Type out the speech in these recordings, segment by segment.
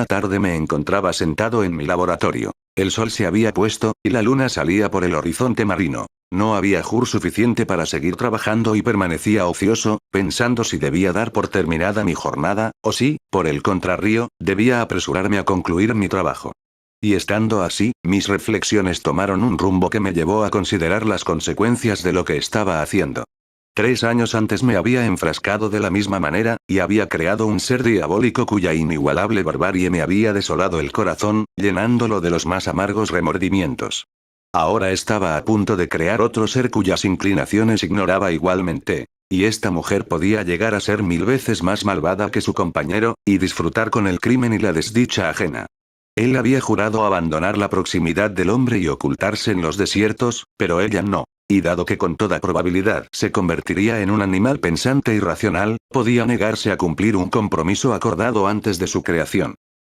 Una tarde me encontraba sentado en mi laboratorio. El sol se había puesto, y la luna salía por el horizonte marino. No había jur suficiente para seguir trabajando y permanecía ocioso, pensando si debía dar por terminada mi jornada, o si, por el contrario, debía apresurarme a concluir mi trabajo. Y estando así, mis reflexiones tomaron un rumbo que me llevó a considerar las consecuencias de lo que estaba haciendo. 3 años antes me había enfrascado de la misma manera, y había creado un ser diabólico cuya inigualable barbarie me había desolado el corazón, llenándolo de los más amargos remordimientos. Ahora estaba a punto de crear otro ser cuyas inclinaciones ignoraba igualmente. Y esta mujer podía llegar a ser 1000 veces más malvada que su compañero, y disfrutar con el crimen y la desdicha ajena. Él había jurado abandonar la proximidad del hombre y ocultarse en los desiertos, pero ella no. Y dado que con toda probabilidad se convertiría en un animal pensante y racional, podía negarse a cumplir un compromiso acordado antes de su creación.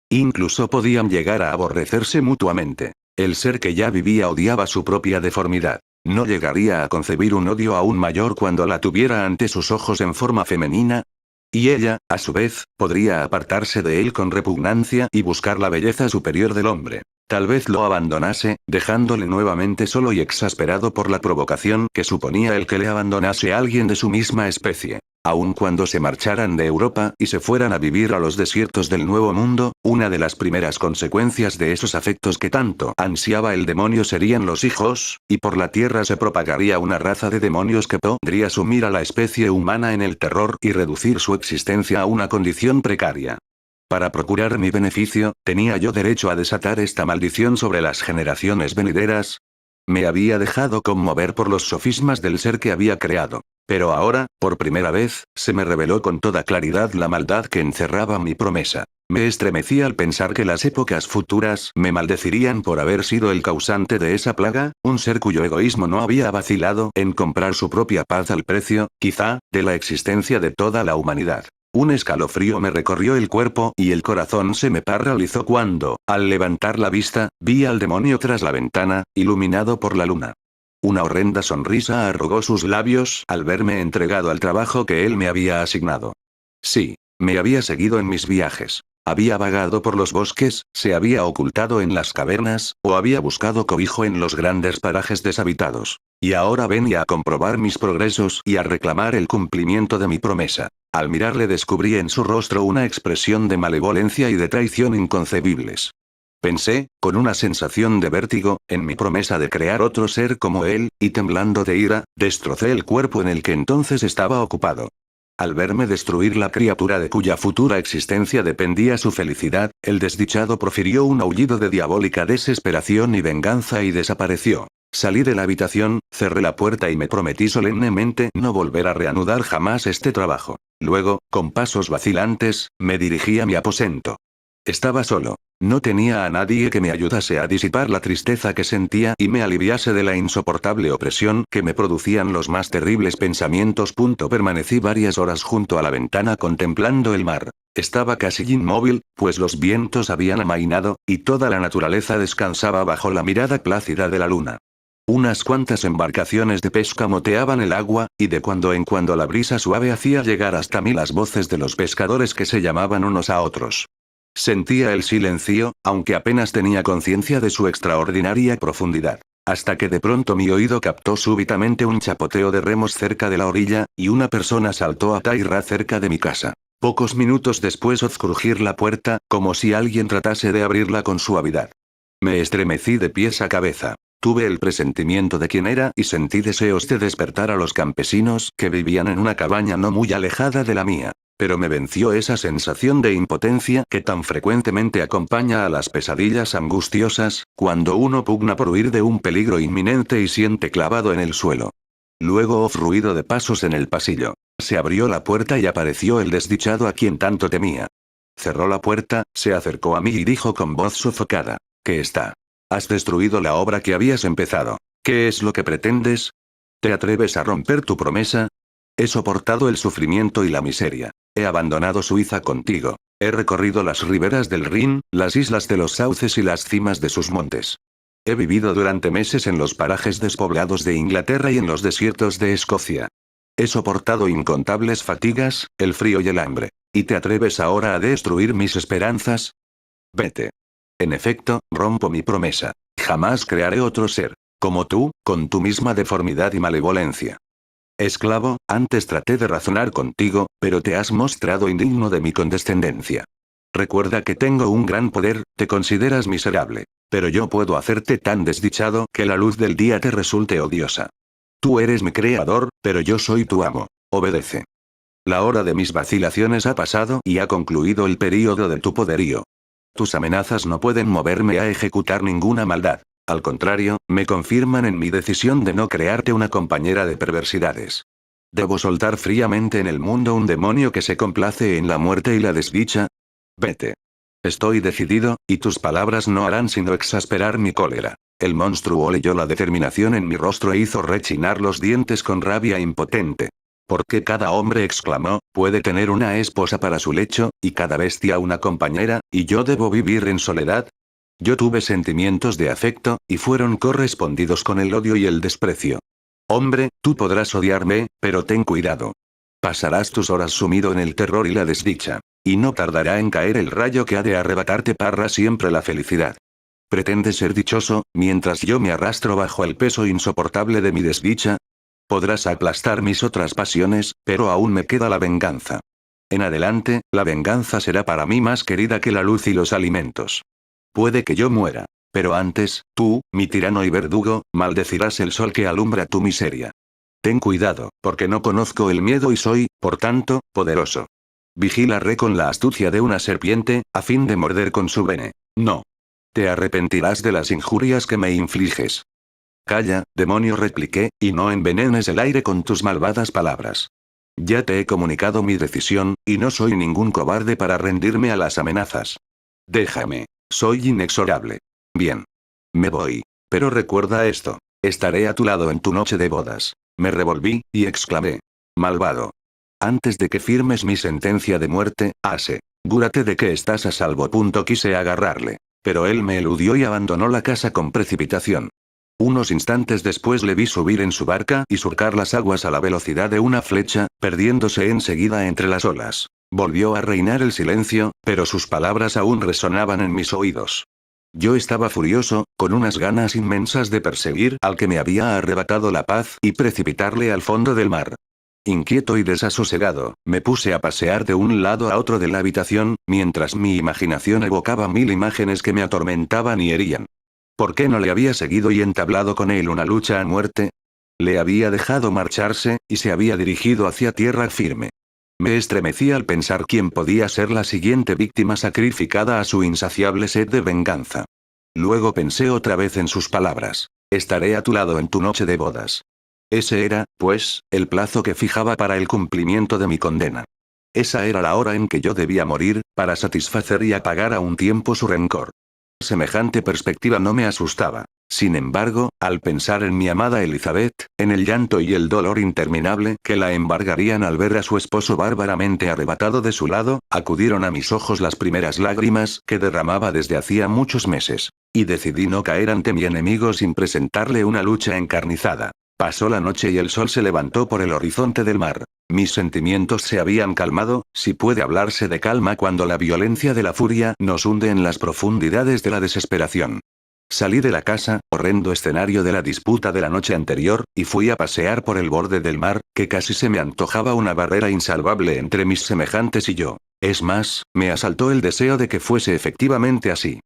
Incluso podían llegar a aborrecerse mutuamente. El ser que ya vivía odiaba su propia deformidad. ¿No llegaría a concebir un odio aún mayor cuando la tuviera ante sus ojos en forma femenina? Y ella, a su vez, podría apartarse de él con repugnancia y buscar la belleza superior del hombre. Tal vez lo abandonase, dejándole nuevamente solo y exasperado por la provocación que suponía el que le abandonase a alguien de su misma especie. Aun cuando se marcharan de Europa y se fueran a vivir a los desiertos del Nuevo Mundo, una de las primeras consecuencias de esos afectos que tanto ansiaba el demonio serían los hijos, y por la tierra se propagaría una raza de demonios que podría sumir a la especie humana en el terror y reducir su existencia a una condición precaria. Para procurar mi beneficio, ¿tenía yo derecho a desatar esta maldición sobre las generaciones venideras? Me había dejado conmover por los sofismas del ser que había creado. Pero ahora, por primera vez, se me reveló con toda claridad la maldad que encerraba mi promesa. Me estremecí al pensar que las épocas futuras me maldecirían por haber sido el causante de esa plaga, un ser cuyo egoísmo no había vacilado en comprar su propia paz al precio, quizá, de la existencia de toda la humanidad. Un escalofrío me recorrió el cuerpo y el corazón se me paralizó cuando, al levantar la vista, vi al demonio tras la ventana, iluminado por la luna. Una horrenda sonrisa arrugó sus labios al verme entregado al trabajo que él me había asignado. Sí, me había seguido en mis viajes. Había vagado por los bosques, se había ocultado en las cavernas, o había buscado cobijo en los grandes parajes deshabitados. Y ahora venía a comprobar mis progresos y a reclamar el cumplimiento de mi promesa. Al mirarle descubrí en su rostro una expresión de malevolencia y de traición inconcebibles. Pensé, con una sensación de vértigo, en mi promesa de crear otro ser como él, y temblando de ira, destrocé el cuerpo en el que entonces estaba ocupado. Al verme destruir la criatura de cuya futura existencia dependía su felicidad, el desdichado profirió un aullido de diabólica desesperación y venganza y desapareció. Salí de la habitación, cerré la puerta y me prometí solemnemente no volver a reanudar jamás este trabajo. Luego, con pasos vacilantes, me dirigí a mi aposento. Estaba solo. No tenía a nadie que me ayudase a disipar la tristeza que sentía y me aliviase de la insoportable opresión que me producían los más terribles pensamientos. Permanecí varias horas junto a la ventana contemplando el mar. Estaba casi inmóvil, pues los vientos habían amainado, y toda la naturaleza descansaba bajo la mirada plácida de la luna. Unas cuantas embarcaciones de pesca moteaban el agua, y de cuando en cuando la brisa suave hacía llegar hasta mí las voces de los pescadores que se llamaban unos a otros. Sentía el silencio, aunque apenas tenía conciencia de su extraordinaria profundidad. Hasta que de pronto mi oído captó súbitamente un chapoteo de remos cerca de la orilla, y una persona saltó a tierra cerca de mi casa. Pocos minutos después oí crujir la puerta, como si alguien tratase de abrirla con suavidad. Me estremecí de pies a cabeza. Tuve el presentimiento de quién era y sentí deseos de despertar a los campesinos que vivían en una cabaña no muy alejada de la mía. Pero me venció esa sensación de impotencia que tan frecuentemente acompaña a las pesadillas angustiosas, cuando uno pugna por huir de un peligro inminente y siente clavado en el suelo. Luego oí ruido de pasos en el pasillo. Se abrió la puerta y apareció el desdichado a quien tanto temía. Cerró la puerta, se acercó a mí y dijo con voz sofocada: ¿Qué está? Has destruido la obra que habías empezado. ¿Qué es lo que pretendes? ¿Te atreves a romper tu promesa? He soportado el sufrimiento y la miseria. He abandonado Suiza contigo. He recorrido las riberas del Rin, las islas de los sauces y las cimas de sus montes. He vivido durante meses en los parajes despoblados de Inglaterra y en los desiertos de Escocia. He soportado incontables fatigas, el frío y el hambre. ¿Y te atreves ahora a destruir mis esperanzas? Vete. En efecto, rompo mi promesa. Jamás crearé otro ser, como tú, con tu misma deformidad y malevolencia. Esclavo, antes traté de razonar contigo, pero te has mostrado indigno de mi condescendencia. Recuerda que tengo un gran poder, te consideras miserable. Pero yo puedo hacerte tan desdichado que la luz del día te resulte odiosa. Tú eres mi creador, pero yo soy tu amo. Obedece. La hora de mis vacilaciones ha pasado y ha concluido el período de tu poderío. Tus amenazas no pueden moverme a ejecutar ninguna maldad. Al contrario, me confirman en mi decisión de no crearte una compañera de perversidades. ¿Debo soltar fríamente en el mundo un demonio que se complace en la muerte y la desdicha? Vete. Estoy decidido, y tus palabras no harán sino exasperar mi cólera. El monstruo leyó la determinación en mi rostro e hizo rechinar los dientes con rabia impotente. Porque cada hombre exclamó, puede tener una esposa para su lecho, y cada bestia una compañera, y yo debo vivir en soledad. Yo tuve sentimientos de afecto, y fueron correspondidos con el odio y el desprecio. Hombre, tú podrás odiarme, pero ten cuidado. Pasarás tus horas sumido en el terror y la desdicha. Y no tardará en caer el rayo que ha de arrebatarte para siempre la felicidad. ¿Pretendes ser dichoso, mientras yo me arrastro bajo el peso insoportable de mi desdicha? Podrás aplastar mis otras pasiones, pero aún me queda la venganza. En adelante, la venganza será para mí más querida que la luz y los alimentos. Puede que yo muera. Pero antes, tú, mi tirano y verdugo, maldecirás el sol que alumbra tu miseria. Ten cuidado, porque no conozco el miedo y soy, por tanto, poderoso. Vigilaré con la astucia de una serpiente, a fin de morder con su vene. No. Te arrepentirás de las injurias que me infliges. Calla, demonio, repliqué, y no envenenes el aire con tus malvadas palabras. Ya te he comunicado mi decisión, y no soy ningún cobarde para rendirme a las amenazas. Déjame. Soy inexorable. Bien. Me voy. Pero recuerda esto. Estaré a tu lado en tu noche de bodas. Me revolví, y exclamé. Malvado. Antes de que firmes mi sentencia de muerte, asegúrate de que estás a salvo. Quise agarrarle. Pero él me eludió y abandonó la casa con precipitación. Unos instantes después le vi subir en su barca y surcar las aguas a la velocidad de una flecha, perdiéndose enseguida entre las olas. Volvió a reinar el silencio, pero sus palabras aún resonaban en mis oídos. Yo estaba furioso, con unas ganas inmensas de perseguir al que me había arrebatado la paz y precipitarle al fondo del mar. Inquieto y desasosegado, me puse a pasear de un lado a otro de la habitación, mientras mi imaginación evocaba mil imágenes que me atormentaban y herían. ¿Por qué no le había seguido y entablado con él una lucha a muerte? Le había dejado marcharse, y se había dirigido hacia tierra firme. Me estremecí al pensar quién podía ser la siguiente víctima sacrificada a su insaciable sed de venganza. Luego pensé otra vez en sus palabras. Estaré a tu lado en tu noche de bodas. Ese era, pues, el plazo que fijaba para el cumplimiento de mi condena. Esa era la hora en que yo debía morir, para satisfacer y apagar a un tiempo su rencor. Semejante perspectiva no me asustaba. Sin embargo, al pensar en mi amada Elizabeth, en el llanto y el dolor interminable que la embargarían al ver a su esposo bárbaramente arrebatado de su lado, acudieron a mis ojos las primeras lágrimas que derramaba desde hacía muchos meses. Y decidí no caer ante mi enemigo sin presentarle una lucha encarnizada. Pasó la noche y el sol se levantó por el horizonte del mar. Mis sentimientos se habían calmado, si puede hablarse de calma cuando la violencia de la furia nos hunde en las profundidades de la desesperación. Salí de la casa, horrendo escenario de la disputa de la noche anterior, y fui a pasear por el borde del mar, que casi se me antojaba una barrera insalvable entre mis semejantes y yo. Es más, me asaltó el deseo de que fuese efectivamente así.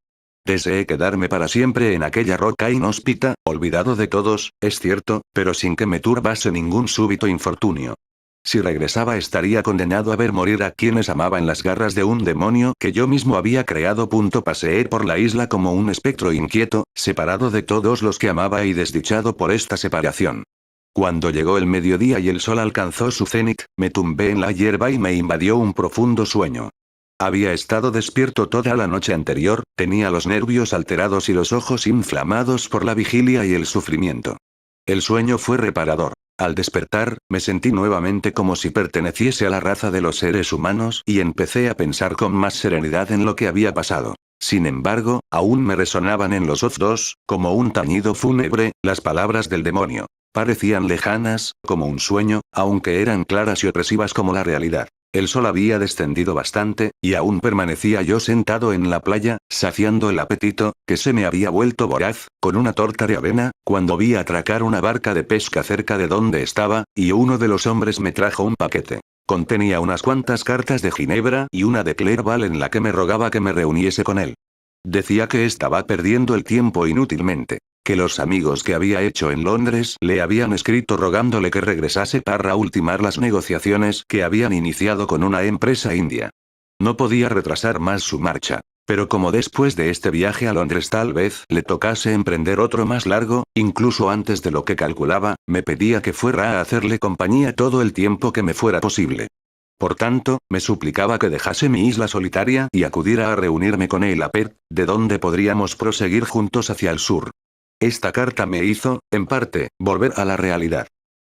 Deseé quedarme para siempre en aquella roca inhóspita, olvidado de todos, es cierto, pero sin que me turbase ningún súbito infortunio. Si regresaba estaría condenado a ver morir a quienes amaba en las garras de un demonio que yo mismo había creado. Paseé por la isla como un espectro inquieto, separado de todos los que amaba y desdichado por esta separación. Cuando llegó el mediodía y el sol alcanzó su cenit, me tumbé en la hierba y me invadió un profundo sueño. Había estado despierto toda la noche anterior, tenía los nervios alterados y los ojos inflamados por la vigilia y el sufrimiento. El sueño fue reparador. Al despertar, me sentí nuevamente como si perteneciese a la raza de los seres humanos y empecé a pensar con más serenidad en lo que había pasado. Sin embargo, aún me resonaban en los oídos, como un tañido fúnebre, las palabras del demonio. Parecían lejanas, como un sueño, aunque eran claras y opresivas como la realidad. El sol había descendido bastante, y aún permanecía yo sentado en la playa, saciando el apetito, que se me había vuelto voraz, con una torta de avena, cuando vi atracar una barca de pesca cerca de donde estaba, y uno de los hombres me trajo un paquete. Contenía unas cuantas cartas de Ginebra y una de Clerval en la que me rogaba que me reuniese con él. Decía que estaba perdiendo el tiempo inútilmente, que los amigos que había hecho en Londres le habían escrito rogándole que regresase para ultimar las negociaciones que habían iniciado con una empresa india. No podía retrasar más su marcha. Pero como después de este viaje a Londres tal vez le tocase emprender otro más largo, incluso antes de lo que calculaba, me pedía que fuera a hacerle compañía todo el tiempo que me fuera posible. Por tanto, me suplicaba que dejase mi isla solitaria y acudiera a reunirme con él a Perth, de donde podríamos proseguir juntos hacia el sur. Esta carta me hizo, en parte, volver a la realidad.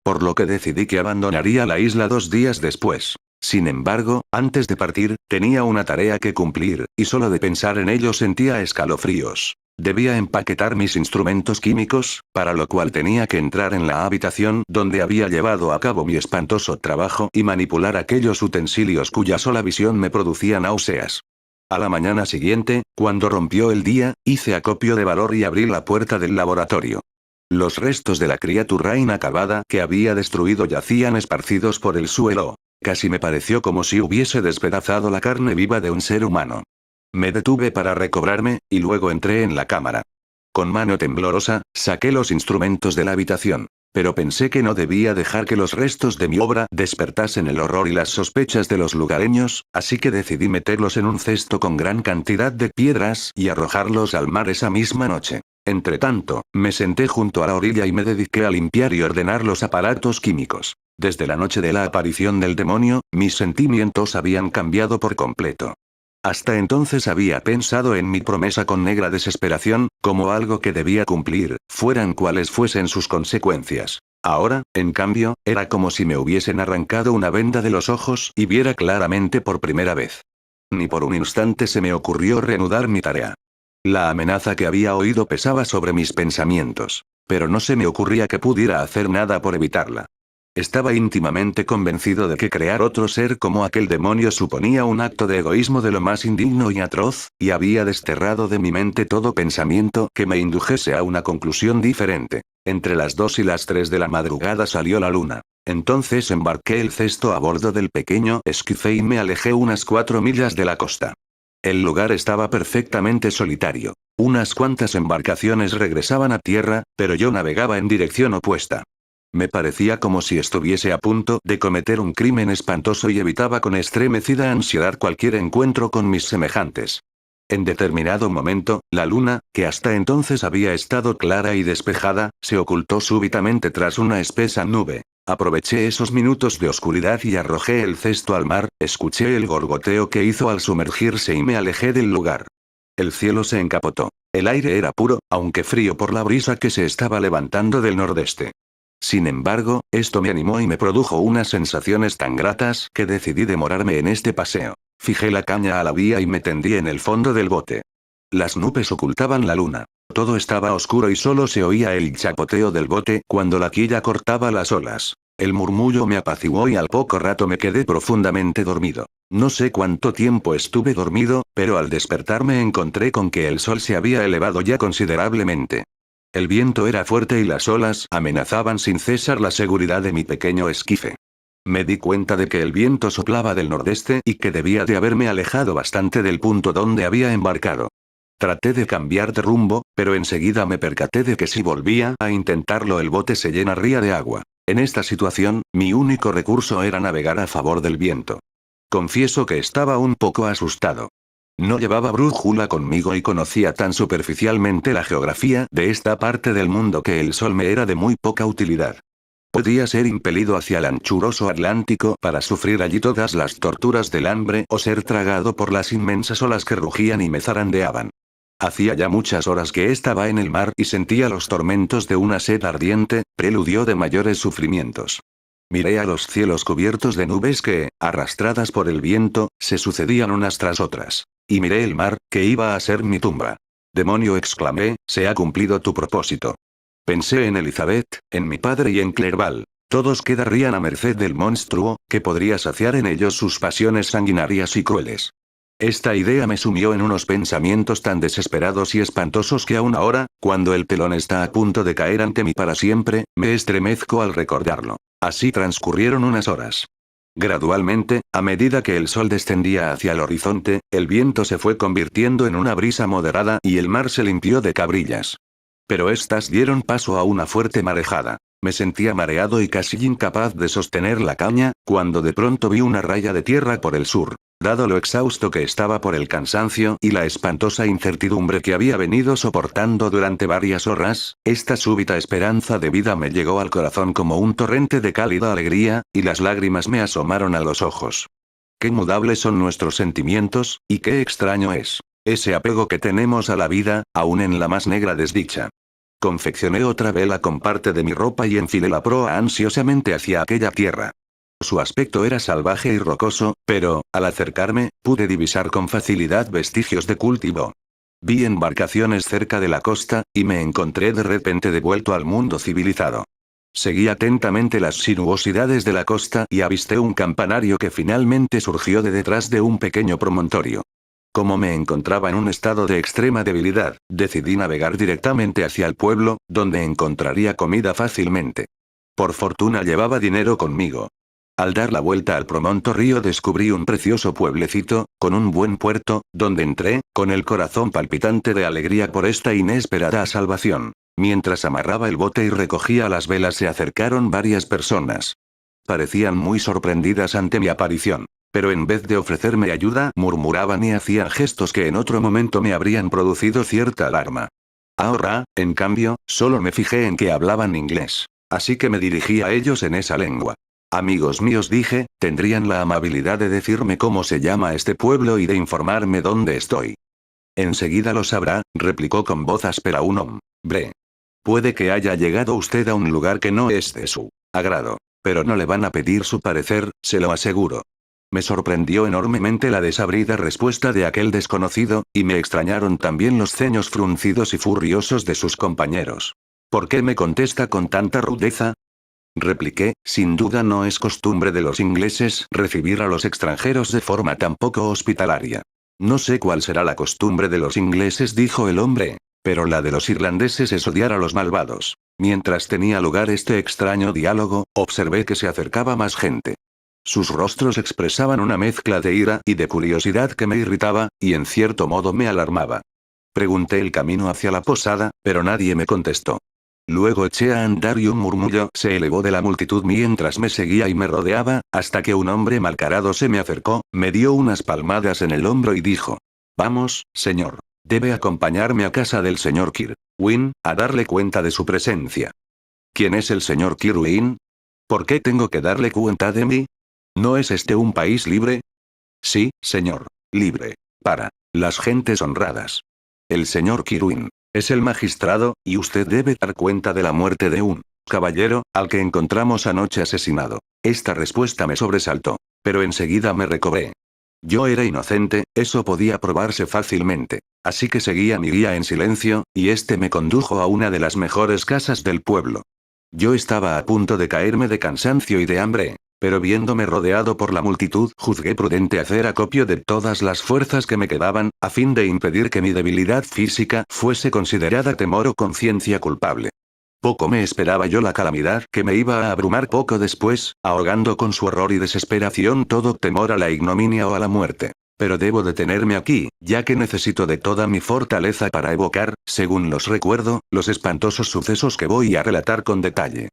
Por lo que decidí que abandonaría la isla 2 días después. Sin embargo, antes de partir, tenía una tarea que cumplir, y solo de pensar en ello sentía escalofríos. Debía empaquetar mis instrumentos químicos, para lo cual tenía que entrar en la habitación donde había llevado a cabo mi espantoso trabajo y manipular aquellos utensilios cuya sola visión me producía náuseas. A la mañana siguiente, cuando rompió el día, hice acopio de valor y abrí la puerta del laboratorio. Los restos de la criatura inacabada que había destruido yacían esparcidos por el suelo. Casi me pareció como si hubiese despedazado la carne viva de un ser humano. Me detuve para recobrarme, y luego entré en la cámara. Con mano temblorosa, saqué los instrumentos de la habitación. Pero pensé que no debía dejar que los restos de mi obra despertasen el horror y las sospechas de los lugareños, así que decidí meterlos en un cesto con gran cantidad de piedras y arrojarlos al mar esa misma noche. Entretanto, me senté junto a la orilla y me dediqué a limpiar y ordenar los aparatos químicos. Desde la noche de la aparición del demonio, mis sentimientos habían cambiado por completo. Hasta entonces había pensado en mi promesa con negra desesperación, como algo que debía cumplir, fueran cuales fuesen sus consecuencias. Ahora, en cambio, era como si me hubiesen arrancado una venda de los ojos y viera claramente por primera vez. Ni por un instante se me ocurrió reanudar mi tarea. La amenaza que había oído pesaba sobre mis pensamientos, pero no se me ocurría que pudiera hacer nada por evitarla. Estaba íntimamente convencido de que crear otro ser como aquel demonio suponía un acto de egoísmo de lo más indigno y atroz, y había desterrado de mi mente todo pensamiento que me indujese a una conclusión diferente. Entre las 2 y las 3 de la madrugada salió la luna. Entonces embarqué el cesto a bordo del pequeño esquife y me alejé unas 4 millas de la costa. El lugar estaba perfectamente solitario. Unas cuantas embarcaciones regresaban a tierra, pero yo navegaba en dirección opuesta. Me parecía como si estuviese a punto de cometer un crimen espantoso y evitaba con estremecida ansiedad cualquier encuentro con mis semejantes. En determinado momento, la luna, que hasta entonces había estado clara y despejada, se ocultó súbitamente tras una espesa nube. Aproveché esos minutos de oscuridad y arrojé el cesto al mar, escuché el gorgoteo que hizo al sumergirse y me alejé del lugar. El cielo se encapotó. El aire era puro, aunque frío por la brisa que se estaba levantando del nordeste. Sin embargo, esto me animó y me produjo unas sensaciones tan gratas que decidí demorarme en este paseo. Fijé la caña a la vía y me tendí en el fondo del bote. Las nubes ocultaban la luna. Todo estaba oscuro y solo se oía el chapoteo del bote cuando la quilla cortaba las olas. El murmullo me apaciguó y al poco rato me quedé profundamente dormido. No sé cuánto tiempo estuve dormido, pero al despertar me encontré con que el sol se había elevado ya considerablemente. El viento era fuerte y las olas amenazaban sin cesar la seguridad de mi pequeño esquife. Me di cuenta de que el viento soplaba del nordeste y que debía de haberme alejado bastante del punto donde había embarcado. Traté de cambiar de rumbo, pero enseguida me percaté de que si volvía a intentarlo el bote se llenaría de agua. En esta situación, mi único recurso era navegar a favor del viento. Confieso que estaba un poco asustado. No llevaba brújula conmigo y conocía tan superficialmente la geografía de esta parte del mundo que el sol me era de muy poca utilidad. Podía ser impelido hacia el anchuroso Atlántico para sufrir allí todas las torturas del hambre o ser tragado por las inmensas olas que rugían y me zarandeaban. Hacía ya muchas horas que estaba en el mar y sentía los tormentos de una sed ardiente, preludio de mayores sufrimientos. Miré a los cielos cubiertos de nubes que, arrastradas por el viento, se sucedían unas tras otras. Y miré el mar, que iba a ser mi tumba. Demonio, exclamé, se ha cumplido tu propósito. Pensé en Elizabeth, en mi padre y en Clerval. Todos quedarían a merced del monstruo, que podría saciar en ellos sus pasiones sanguinarias y crueles. Esta idea me sumió en unos pensamientos tan desesperados y espantosos que aún ahora, cuando el telón está a punto de caer ante mí para siempre, me estremezco al recordarlo. Así transcurrieron unas horas. Gradualmente, a medida que el sol descendía hacia el horizonte, el viento se fue convirtiendo en una brisa moderada y el mar se limpió de cabrillas. Pero estas dieron paso a una fuerte marejada. Me sentía mareado y casi incapaz de sostener la caña, cuando de pronto vi una raya de tierra por el sur. Dado lo exhausto que estaba por el cansancio y la espantosa incertidumbre que había venido soportando durante varias horas, esta súbita esperanza de vida me llegó al corazón como un torrente de cálida alegría, y las lágrimas me asomaron a los ojos. Qué mudables son nuestros sentimientos, y qué extraño es ese apego que tenemos a la vida, aun en la más negra desdicha. Confeccioné otra vela con parte de mi ropa y enfilé la proa ansiosamente hacia aquella tierra. Su aspecto era salvaje y rocoso, pero, al acercarme, pude divisar con facilidad vestigios de cultivo. Vi embarcaciones cerca de la costa, y me encontré de repente devuelto al mundo civilizado. Seguí atentamente las sinuosidades de la costa y avisté un campanario que finalmente surgió de detrás de un pequeño promontorio. Como me encontraba en un estado de extrema debilidad, decidí navegar directamente hacia el pueblo, donde encontraría comida fácilmente. Por fortuna llevaba dinero conmigo. Al dar la vuelta al promontorio descubrí un precioso pueblecito, con un buen puerto, donde entré, con el corazón palpitante de alegría por esta inesperada salvación. Mientras amarraba el bote y recogía las velas se acercaron varias personas. Parecían muy sorprendidas ante mi aparición. Pero en vez de ofrecerme ayuda, murmuraban y hacían gestos que en otro momento me habrían producido cierta alarma. Ahora, en cambio, solo me fijé en que hablaban inglés. Así que me dirigí a ellos en esa lengua. Amigos míos, dije, ¿tendrían la amabilidad de decirme cómo se llama este pueblo y de informarme dónde estoy? Enseguida lo sabrá, replicó con voz áspera un hombre. Puede que haya llegado usted a un lugar que no es de su agrado. Pero no le van a pedir su parecer, se lo aseguro. Me sorprendió enormemente la desabrida respuesta de aquel desconocido, y me extrañaron también los ceños fruncidos y furiosos de sus compañeros. ¿Por qué me contesta con tanta rudeza? Repliqué, sin duda no es costumbre de los ingleses recibir a los extranjeros de forma tan poco hospitalaria. No sé cuál será la costumbre de los ingleses, dijo el hombre, pero la de los irlandeses es odiar a los malvados. Mientras tenía lugar este extraño diálogo, observé que se acercaba más gente. Sus rostros expresaban una mezcla de ira y de curiosidad que me irritaba, y en cierto modo me alarmaba. Pregunté el camino hacia la posada, pero nadie me contestó. Luego eché a andar y un murmullo se elevó de la multitud mientras me seguía y me rodeaba, hasta que un hombre malcarado se me acercó, me dio unas palmadas en el hombro y dijo: «Vamos, señor. Debe acompañarme a casa del señor Kirwin, a darle cuenta de su presencia». «¿Quién es el señor Kirwin? ¿Por qué tengo que darle cuenta de mí? ¿No es este un país libre?» «Sí, señor. Libre. Para las gentes honradas. El señor Kirwin es el magistrado, y usted debe dar cuenta de la muerte de un caballero, al que encontramos anoche asesinado». Esta respuesta me sobresaltó. Pero enseguida me recobré. Yo era inocente, eso podía probarse fácilmente. Así que seguí a mi guía en silencio, y este me condujo a una de las mejores casas del pueblo. Yo estaba a punto de caerme de cansancio y de hambre, pero viéndome rodeado por la multitud, juzgué prudente hacer acopio de todas las fuerzas que me quedaban, a fin de impedir que mi debilidad física fuese considerada temor o conciencia culpable. Poco me esperaba yo la calamidad que me iba a abrumar poco después, ahogando con su horror y desesperación todo temor a la ignominia o a la muerte. Pero debo detenerme aquí, ya que necesito de toda mi fortaleza para evocar, según los recuerdo, los espantosos sucesos que voy a relatar con detalle.